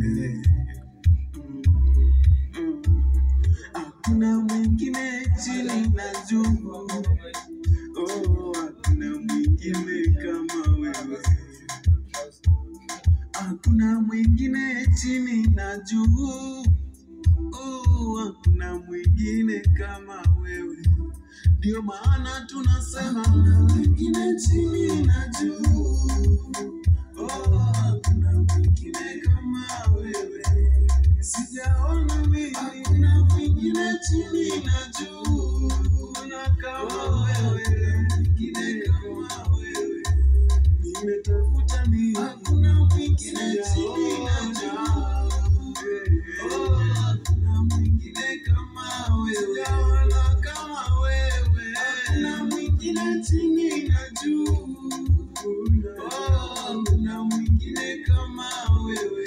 wewe. Hakuna mwingine chini na juu. Oh, hakuna mwingine kama wewe. Hakuna mwingine chini na juu. Oh, hakuna mwingine kama wewe. Ndio maana tunasema hakuna mwingine chini na juu. Oh, hakuna mwingine kama wewe. Sijaona mimi hakuna mwingine chini na juu. Kuna kama wewe, mwingine kama wewe. Nimetafuta mimi hakuna mwingine chini na juu. Oh, hakuna mwingine kama wewe. Sijaona kama wewe. Hakuna mwingine chini na juu. Oh, hakuna mwingine kama wewe.